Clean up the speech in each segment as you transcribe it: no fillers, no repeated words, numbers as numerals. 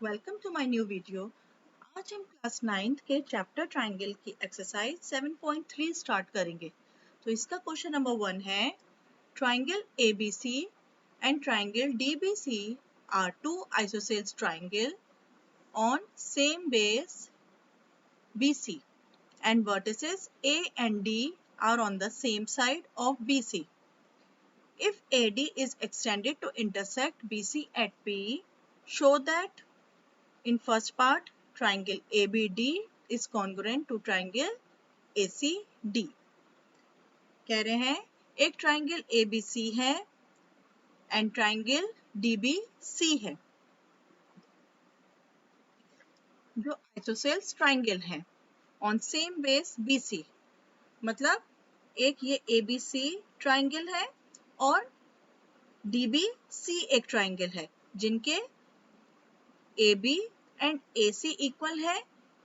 Welcome to my new video. आज हम class 9th के चैप्टर ट्रायंगल की एक्सरसाइज 7.3 स्टार्ट करेंगे। तो इसका क्वेश्चन नंबर 1 है, triangle ABC and triangle DBC are two isosceles triangle on same base BC and vertices A and D are on the same side of BC. If AD is extended to intersect BC at P, show that in first part, triangle ABD is congruent to triangle ACD. कह रहे हैं एक triangle ABC है and triangle DBC है जो isosceles triangle है on same base BC। मतलब एक ये ABC ट्राइंगल है और DBC एक ट्राइंगल है जिनके AB एंड AC इक्वल है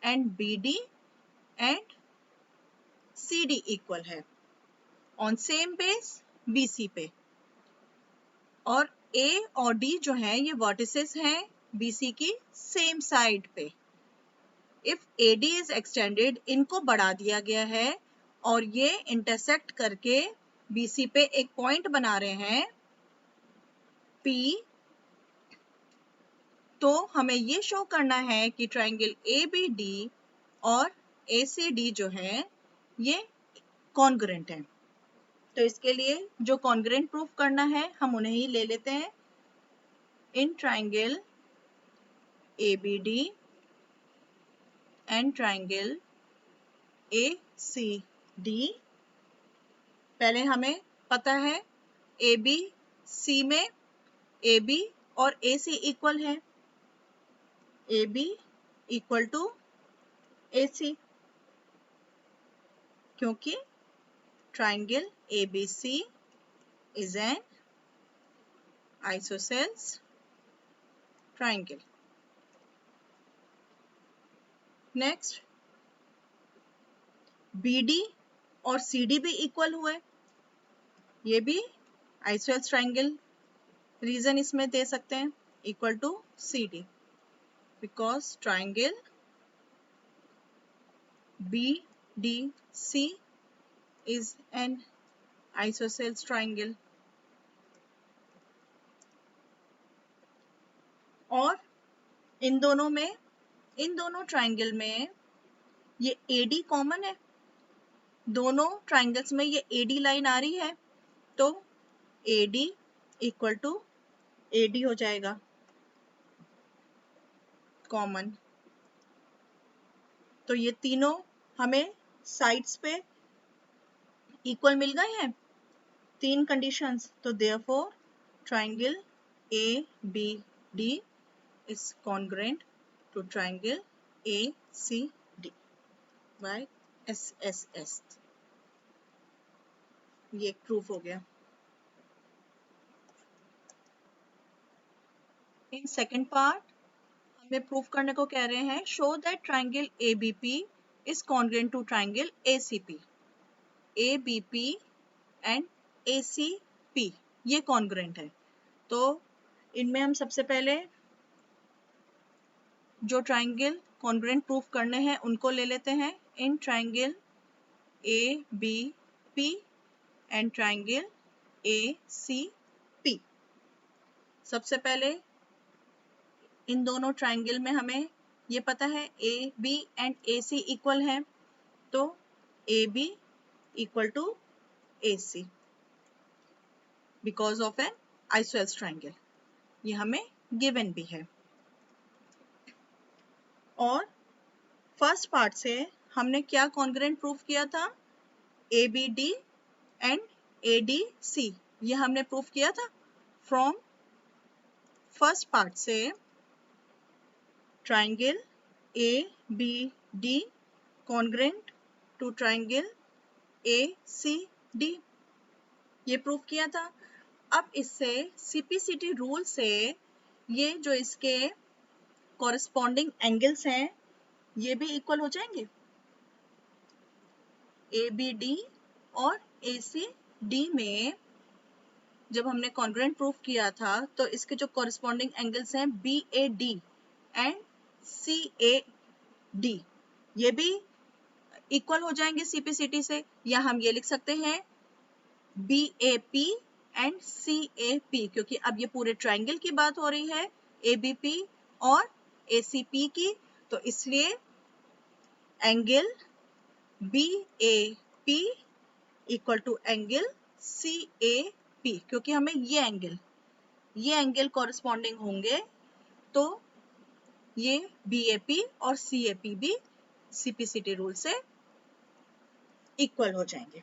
and BD and CD equal है ऑन सेम बेस BC पे। और A और D जो है ये वर्टिसेस हैं BC की सेम साइड पे। इफ AD इज एक्सटेंडेड, इनको बढ़ा दिया गया है और ये इंटरसेक्ट करके BC पे एक पॉइंट बना रहे हैं P, तो हमें ये शो करना है कि ट्राइंगल ABD और ACD जो है ये कॉन्ग्रुएंट है। तो इसके लिए जो कॉन्ग्रुएंट प्रूफ करना है हम उन्हें ही ले लेते हैं। इन triangle ABD and triangle ACD, पहले हमें पता है ABC में AB और AC इक्वल है, AB इक्वल टू AC, क्योंकि triangle ABC is an isosceles triangle. Next, BD और CD भी इक्वल हुए, ये भी isosceles triangle रीजन इसमें दे सकते हैं, equal to CD, because triangle BDC is an isosceles triangle. और इन दोनों ट्राइंगल में ये AD कॉमन है, दोनों ट्राइंगल्स में ये AD लाइन आ रही है, तो AD इक्वल टू AD हो जाएगा कॉमन। तो ये तीनों हमें साइड्स पे इक्वल मिल गए हैं, तीन कंडीशंस। तो therefore triangle ABD is congruent to triangle ACD by SSS। ये एक प्रूफ हो गया। इन सेकेंड पार्ट हमें प्रूफ करने को कह रहे हैं, show that triangle ABP is congruent to triangle ACP। ABP and ACP ये कॉन्ग्रुएंट है। तो इनमें हम सबसे पहले जो ट्राइंगल कॉन्ग्रुएंट प्रूफ करने हैं उनको ले लेते हैं। इन triangle ABP and triangle ACP, सबसे पहले इन दोनों ट्राइंगल में हमें ये पता है AB एंड AC इक्वल है, तो AB equal to AC because of an isosceles triangle, ये हमें गिवन भी है। और फर्स्ट पार्ट से हमने क्या कॉन्ग्रुएंट प्रूफ किया था, ABD एंड ADC, ये हमने प्रूफ किया था। फ्रॉम फर्स्ट पार्ट से triangle ABD congruent to triangle ACD, ये प्रूफ किया था। अब इससे CPCT रूल से ये जो इसके कॉरेस्पॉन्डिंग एंगल्स हैं ये भी इक्वल हो जाएंगे। ABD और ACD में जब हमने कॉन्ग्रुएंट प्रूफ किया था तो इसके जो कॉरेस्पॉन्डिंग एंगल्स हैं BAD एंड CAD, ये भी इक्वल हो जाएंगे CPCT से, या हम ये लिख सकते हैं BAP एंड CAP, क्योंकि अब ये पूरे ट्रायंगल की बात हो रही है, ABP और ACP की, तो इसलिए angle BAP equal to angle CAP, क्योंकि हमें ये एंगल कॉरेस्पॉन्डिंग होंगे, तो ये BAP और CAP भी CPCT रूल से इक्वल हो जाएंगे।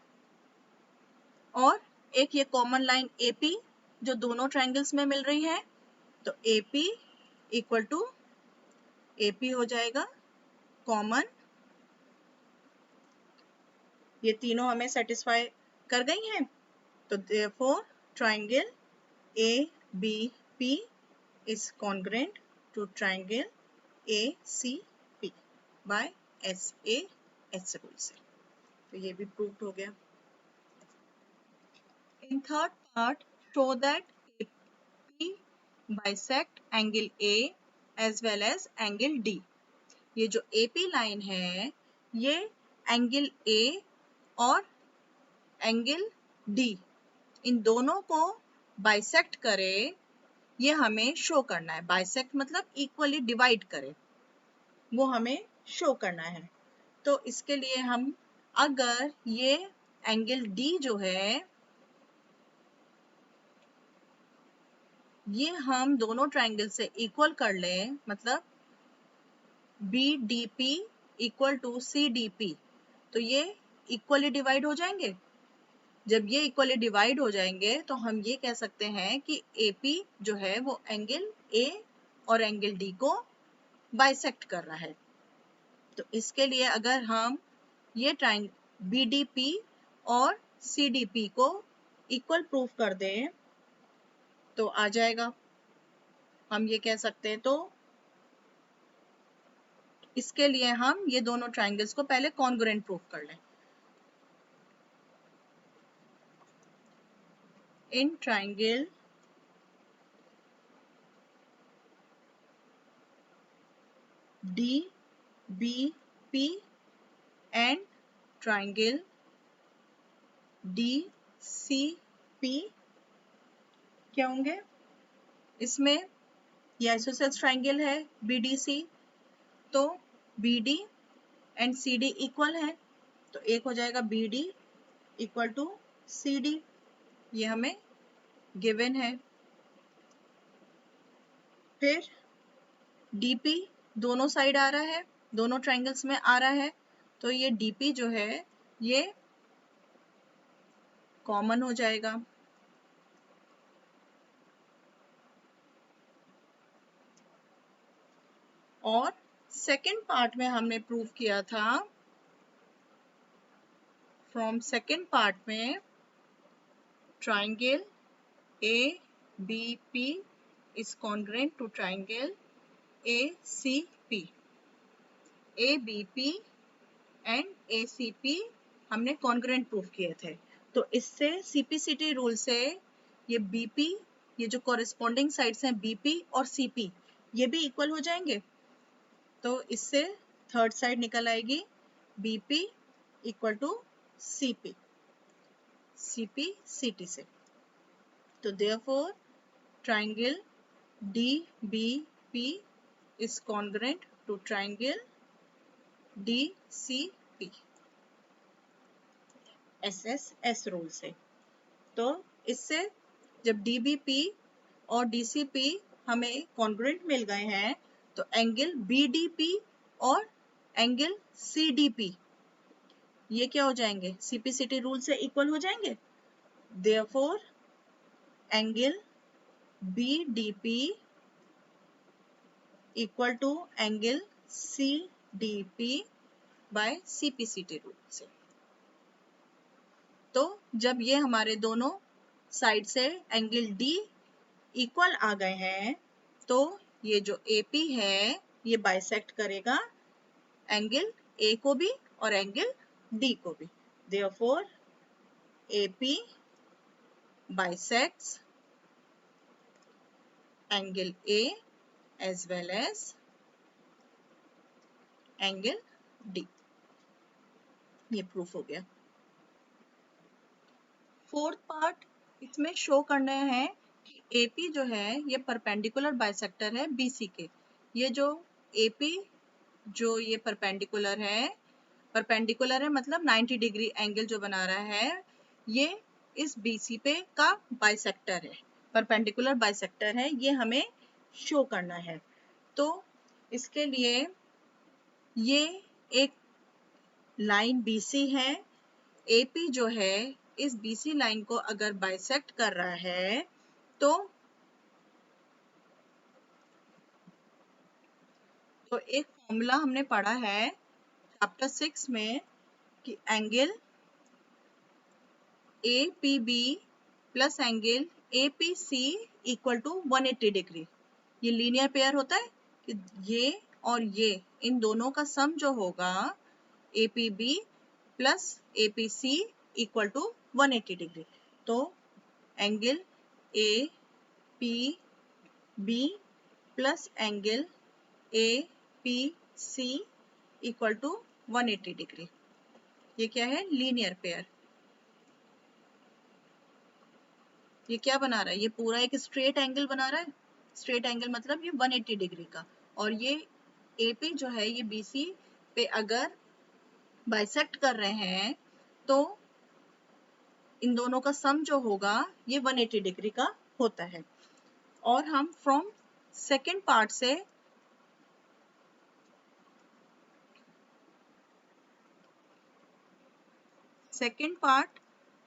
और एक ये कॉमन लाइन AP जो दोनों ट्रायंगल्स में मिल रही है, तो AP इक्वल टू AP हो जाएगा कॉमन, ये तीनों हमें सेटिस्फाई कर गई हैं, तो therefore triangle ABP is congruent to triangle ACP by SAS rule से, तो ये भी प्रूव्ड हो गया। In third part, show that AP bisect angle A as well as angle D. ये जो AP लाइन है, ये एंगल A और एंगल D इन दोनों को बाइसेक्ट करे, ये हमें शो करना है। बाइसेक्ट मतलब इक्वली डिवाइड करे, वो हमें शो करना है। तो इसके लिए हम, अगर ये एंगल D जो है, ये हम दोनों ट्रायंगल से इक्वल कर लें, मतलब BDP इक्वल टू CDP, तो ये इक्वली डिवाइड हो जाएंगे। जब ये इक्वली डिवाइड हो जाएंगे तो हम ये कह सकते हैं कि AP जो है वो एंगल A और एंगल D को बाइसेक्ट कर रहा है। तो इसके लिए अगर हम ये ट्रायंगल BDP और CDP को इक्वल प्रूव कर दें तो आ जाएगा, हम ये कह सकते हैं। तो इसके लिए हम ये दोनों ट्रायंगल्स को पहले कॉन्ग्रुएंट प्रूव कर लें। In triangle DBP and triangle DCP क्या होंगे, इसमें ये आइसोसेल्स ट्रायंगल है BDC, तो BD एंड CD इक्वल है, तो एक हो जाएगा BD इक्वल टू CD, ये हमें गिवन है। फिर DP दोनों साइड आ रहा है, दोनों ट्रायंगल्स में आ रहा है, तो ये DP जो है ये कॉमन हो जाएगा। और सेकंड पार्ट में हमने प्रूव किया था, फ्रॉम सेकंड पार्ट में triangle ABP is congruent to triangle ACP, ABP and ACP हमने कॉन्ग्रुएंट प्रूफ किए थे। तो इससे CPCT रूल से ये BP, ये जो कॉरेस्पॉन्डिंग साइड्स हैं BP और CP, ये भी इक्वल हो जाएंगे। तो इससे थर्ड साइड निकल आएगी BP equal to CP, CPCT से। तो therefore triangle DBP is congruent to triangle DCP SSS rule से। तो इससे जब DBP और DCP हमें कॉन्ग्रुएंट मिल गए हैं, तो एंगल BDP और एंगल CDP ये क्या हो जाएंगे, CPCT रूल से इक्वल हो जाएंगे। Therefore angle BDP equal to angle CDP by CPCT rule से। तो जब ये हमारे दोनों साइड से एंगल D इक्वल आ गए हैं, तो ये जो AP है ये बाइसेक्ट करेगा एंगल A को भी और एंगल D को भी। Therefore AP bisects angle A as well as angle D. ये प्रूफ हो गया। फोर्थ पार्ट इसमें शो करना है कि एपी जो है ये परपेंडिकुलर बाइसेक्टर है बीसी के। ये जो एपी जो ये परपेंडिकुलर है मतलब 90 डिग्री एंगल जो बना रहा है, ये इस बीसी पे का बाइसेक्टर है, परपेंडिकुलर बाइसेक्टर है, ये हमें शो करना है। तो इसके लिए ये एक लाइन बीसी है, एपी जो है इस बीसी लाइन को अगर बाइसेक्ट कर रहा है तो एक फॉर्मूला हमने पढ़ा है चैप्टर 6 में कि angle APB plus angle APC equal to 180 degree. ये लीनियर पेयर होता है कि ये और ये इन दोनों का सम जो होगा APB plus APC equal to 180 degree. तो angle APB plus angle APC equal to 180 degree. ये क्या है? Linear pair. ये क्या बना रहा है? ये पूरा एक स्ट्रेट एंगल बना रहा है। स्ट्रेट एंगल मतलब ये 180 डिग्री का, और ये AP जो है ये BC पे अगर बाइसेक्ट कर रहे हैं तो इन दोनों का सम जो होगा ये 180 डिग्री का होता है। और हम फ्रॉम सेकेंड पार्ट से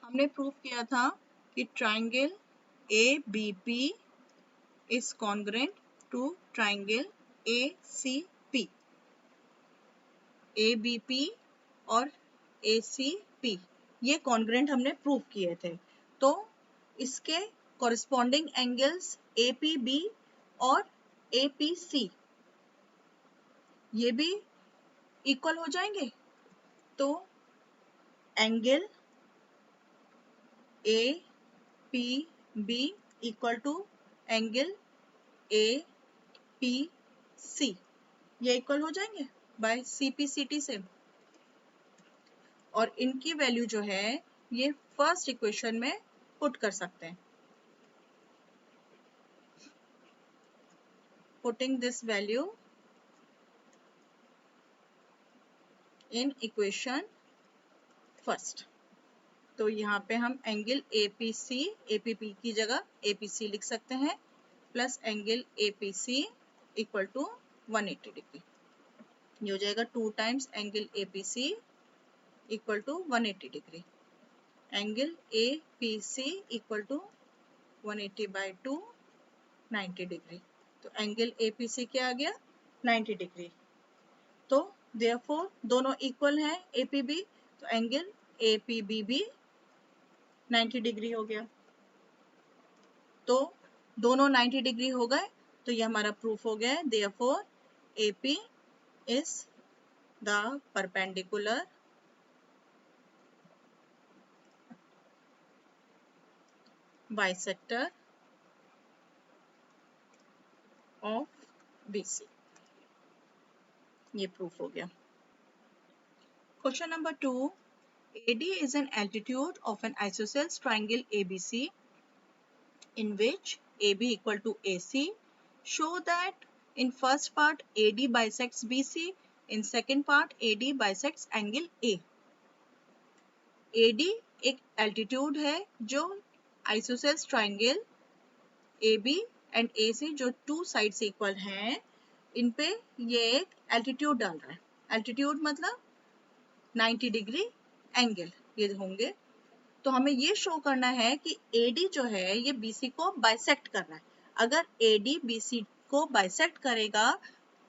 हमने प्रूव किया था कि triangle ABP is congruent to triangle ACP। ABP और ACP ये कॉन्ग्रेंट हमने प्रूव किए थे। तो इसके कॉरेस्पॉन्डिंग एंगल्स APB और APC ये भी इक्वल हो जाएंगे। तो angle APB equal to angle APC ये इक्वल हो जाएंगे बाय CPCT से। और इनकी वैल्यू जो है ये फर्स्ट इक्वेशन में पुट कर सकते हैं। Putting this value in equation first. तो यहाँ पे हम एंगल APP की जगह APC लिख सकते हैं plus angle APC equal to 180 degree. ये हो जाएगा 2 times angle APC equal to 180 degree. Angle APC equal to 180 by 2 90 degree. तो एंगल APC क्या आ गया? 90 डिग्री। तो देयरफॉर दोनों इक्वल हैं APB, तो एंगल APB भी 90 डिग्री हो गया। तो दोनों 90 डिग्री हो गए, तो ये हमारा प्रूफ हो गया है। Therefore AP is the perpendicular bisector of BC। ये प्रूफ हो गया। Question number 2, AD is an altitude of an isosceles triangle ABC in which AB equal to AC. Show that in first part AD bisects BC, in second part AD bisects angle A. AD एक altitude है जो isosceles triangle AB and AC जो two sides equal हैं, इन पे ये एक altitude डाल रहा है। altitude मतलब 90 डिग्री एंगल ये होंगे। तो हमें ये शो करना है कि AD जो है ये BC को बाइसेक्ट कर रहा है। अगर AD BC को बाइसेक्ट करेगा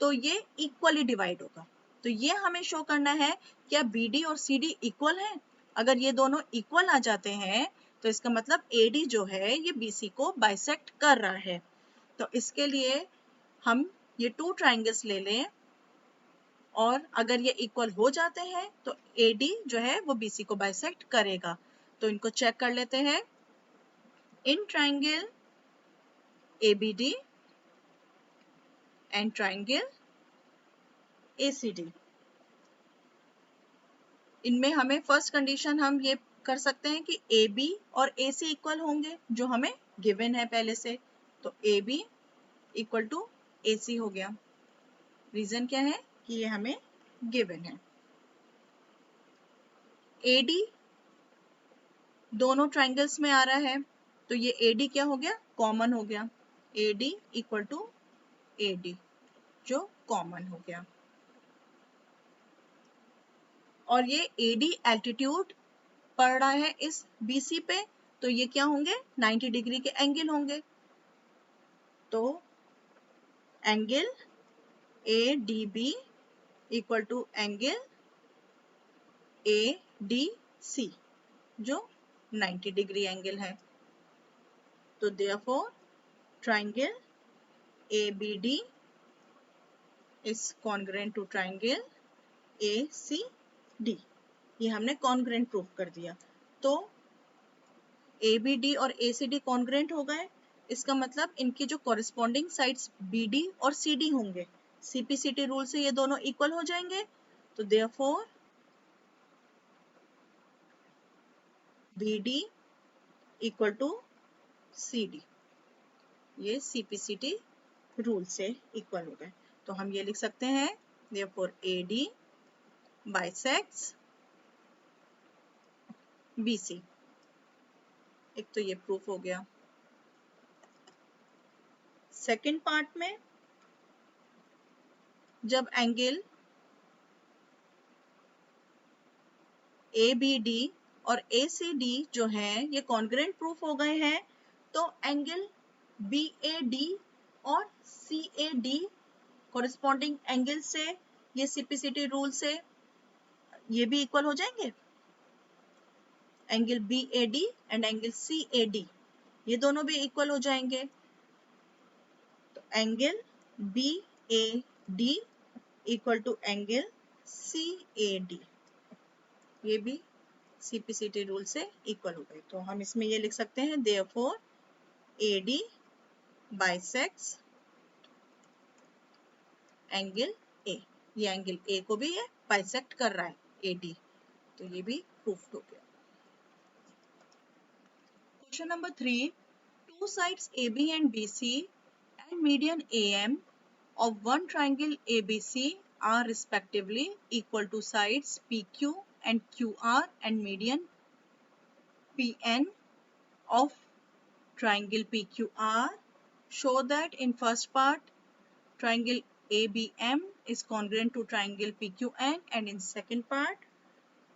तो ये इक्वली डिवाइड होगा। तो ये हमें शो करना है क्या BD और CD इक्वल हैं। अगर ये दोनों इक्वल आ जाते हैं तो इसका मतलब AD जो है ये BC को बाइसेक्ट कर रहा है। तो इसके लिए हम ये 2 ट्राइंगल्स ले लें, और अगर ये इक्वल हो जाते हैं तो AD जो है वो BC को बाइसेक्ट करेगा। तो इनको चेक कर लेते हैं। इन triangle ABD and triangle ACD, इनमें हमें फर्स्ट कंडीशन हम ये कर सकते हैं कि ए बी और ए सी इक्वल होंगे, जो हमें गिवन है पहले से। तो ए बी इक्वल टू ए सी हो गया। रीजन क्या है कि ये हमें गिवन है। ए डी दोनों ट्राइंगल्स में आ रहा है, तो ये ए डी क्या हो गया, कॉमन हो गया। A D equal to A D, जो कॉमन हो गया। और ये ए डी एल्टीट्यूड पड़ रहा है इस BC पे, तो ये क्या होंगे, 90 डिग्री के एंगल होंगे। तो angle ADB equal to angle ADC, जो 90 डिग्री एंगल है। तो therefore triangle ABD is congruent to triangle ACD। ये हमने कॉन्ग्रुएंट प्रूफ कर दिया। तो ABD और ACD कॉन्ग्रुएंट हो गए, इसका मतलब इनकी जो कॉरेस्पॉन्डिंग साइड्स BD और CD होंगे, CPCT रूल से ये दोनों इक्वल हो जाएंगे। तो therefore BD equal to CD, ये CPCT रूल से इक्वल हो गए। तो हम ये लिख सकते हैं देयरफॉर AD बाइसेक्ट्स BC। एक तो ये प्रूफ हो गया। सेकंड पार्ट में जब एंगल ABD और ACD जो है ये कॉन्ग्रुएंट प्रूफ हो गए हैं, तो एंगल BAD और CAD कॉरेस्पॉन्डिंग एंगल से, ये CPCT रूल से ये भी इक्वल हो जाएंगे। Angle BAD and angle CAD ये दोनों भी इक्वल हो जाएंगे। तो angle BAD equal to angle CAD, ये भी CPCT रूल से इक्वल हो गए। तो हम इसमें ये लिख सकते हैं therefore AD bisects angle A। ये एंगल A को भी ये बाइसेक्ट कर रहा है AD, तो ये भी प्रूफ हो गया। Question number 3, two sides AB and BC and median AM of one triangle ABC are respectively equal to sides PQ and QR and median PN of triangle PQR. Show that in first part triangle ABM is congruent to triangle PQN, and in second part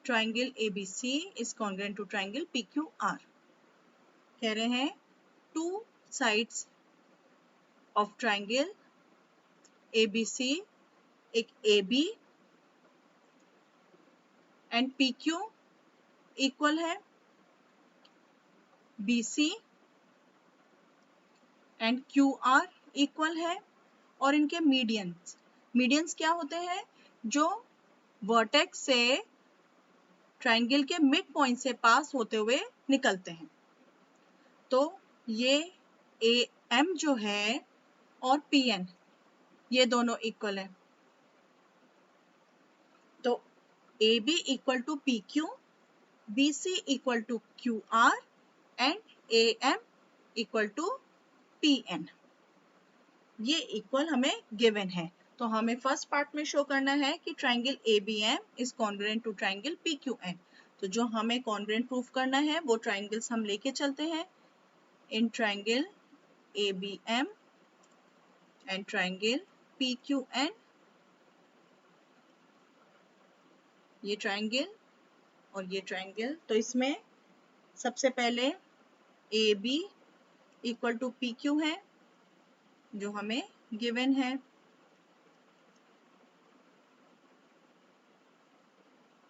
triangle ABC is congruent to triangle PQR. कह रहे हैं two sides of triangle ABC, एक AB and PQ equal है BC and QR equal है, और इनके medians क्या होते हैं, जो वर्टेक्स से ट्राइंगल के मिड पॉइंट से पास होते हुए निकलते हैं। तो ये AM जो है और PN ये दोनों इक्वल है। तो AB equal to PQ, BC equal to QR and AM equal to PN, ये इक्वल हमें गिवन है। तो हमें फर्स्ट पार्ट में शो करना है कि triangle ABM is congruent to triangle PQN। तो जो हमें कॉन्ग्रुएंट प्रूफ करना है वो ट्राइंगल्स हम लेके चलते हैं। इन triangle ABM and triangle PQN, ये ट्राइंगल और ये ट्राइंगल, तो इसमें सबसे पहले AB इक्वल टू PQ है, जो हमें गिवन है।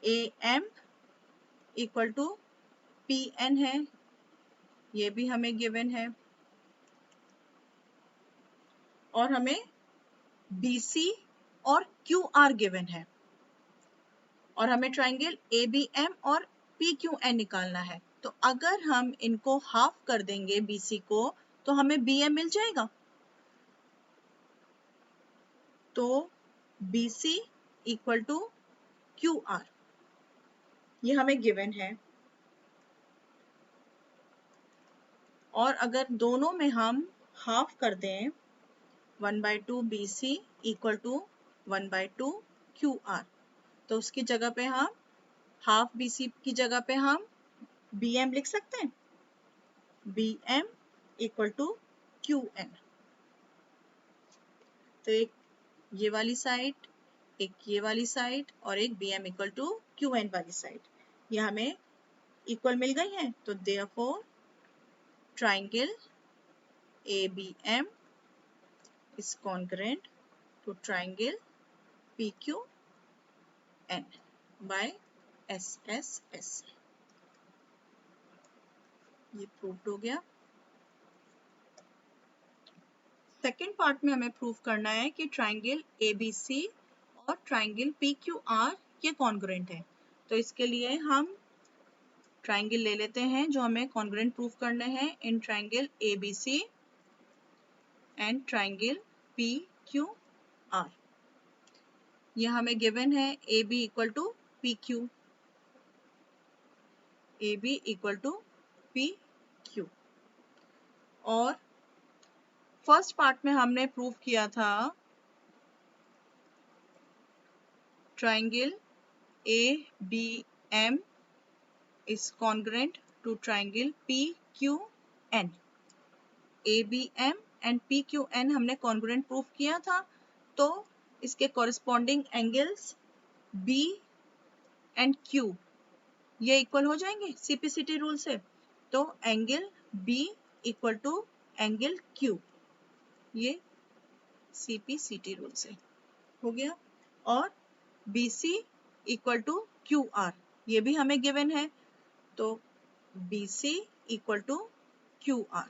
AM इक्वल टू PN है, ये भी हमें गिवन है। और हमें BC और QR गिवन है, और हमें ट्राइंगल ABM और PQN निकालना है। तो अगर हम इनको हाफ कर देंगे BC को, तो हमें BM मिल जाएगा। तो BC इक्वल टू QR, ये हमें गिवन है, और अगर दोनों में हम हाफ कर दें 1/2 BC इक्वल टू 1/2 QR, तो उसकी जगह पे हम हाफ BC की जगह पे हम BM लिख सकते हैं, BM इक्वल टू QN। तो एक ये वाली साइड, एक ये वाली साइड और एक BM इक्वल टू QN वाली साइड, ये हमें इक्वल मिल गई है। तो therefore triangle ABM is congruent to triangle PQN by SSS। ये प्रूव्ड हो गया। सेकेंड पार्ट में हमें प्रूव करना है कि ट्राइंगल ABC और ट्राइंगल PQR ये कॉन्ग्रुएंट है। तो इसके लिए हम ट्राइंगल ले लेते हैं जो हमें कॉन्ग्रुएंट प्रूव करने हैं इन triangle ABC and triangle PQR। ये हमें गिवन है AB equal to PQ, AB equal to PQ। और फर्स्ट पार्ट में हमने प्रूव किया था triangle ABM is congruent to triangle PQN। ABM and PQN हमने कॉन्ग्रुएंट प्रूव किया था, तो इसके corresponding angles B and Q ये इक्वल हो जाएंगे CPCT रूल से। तो angle B equal to angle Q ये CPCT रूल से हो गया। और BC इक्वल टू QR ये भी हमें गिवन है, तो BC equal to QR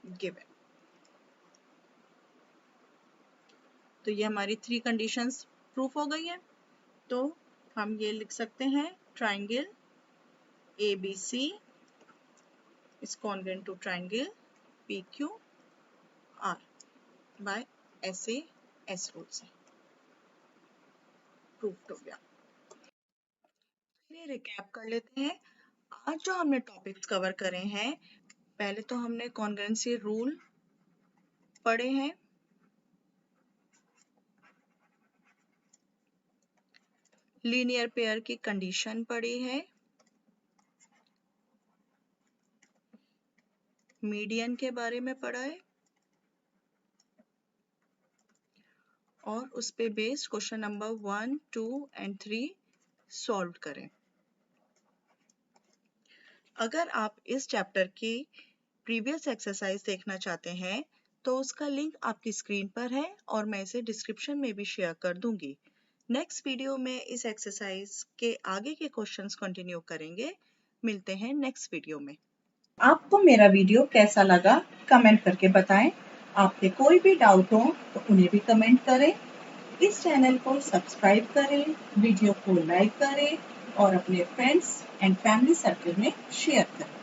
given. तो ये हमारी 3 कंडीशंस प्रूफ हो गई है। तो हम ये लिख सकते हैं triangle ABC is congruent to triangle PQR by SAS rule से प्रूफ हो गया। चलिए रिकैप कर लेते हैं। आज जो हमने टॉपिक्स कवर करे हैं, पहले तो हमने कॉन्ग्रुएंसी रूल पढ़े हैं, लीनियर पेयर की कंडीशन पढ़ी है, मीडियन के बारे में पढ़ा है, और उस पे based question number 1, 2 and 3 solve करें। अगर आप इस चैप्टर की प्रीवियस एक्सरसाइज देखना चाहते हैं तो उसका लिंक आपकी स्क्रीन पर है और मैं इसे डिस्क्रिप्शन में भी शेयर कर दूंगी। नेक्स्ट वीडियो में इस एक्सरसाइज के आगे के क्वेश्चंस कंटिन्यू करेंगे। मिलते हैं नेक्स्ट वीडियो में। आपको मेरा वीडियो कैसा लगा कमेंट करके बताएं। आपके कोई भी डाउट हो तो उन्हें भी कमेंट करें। इस चैनल को सब्सक्राइब करें, वीडियो को लाइक करें और अपने फ्रेंड्स एंड फैमिली सर्कल में शेयर करें।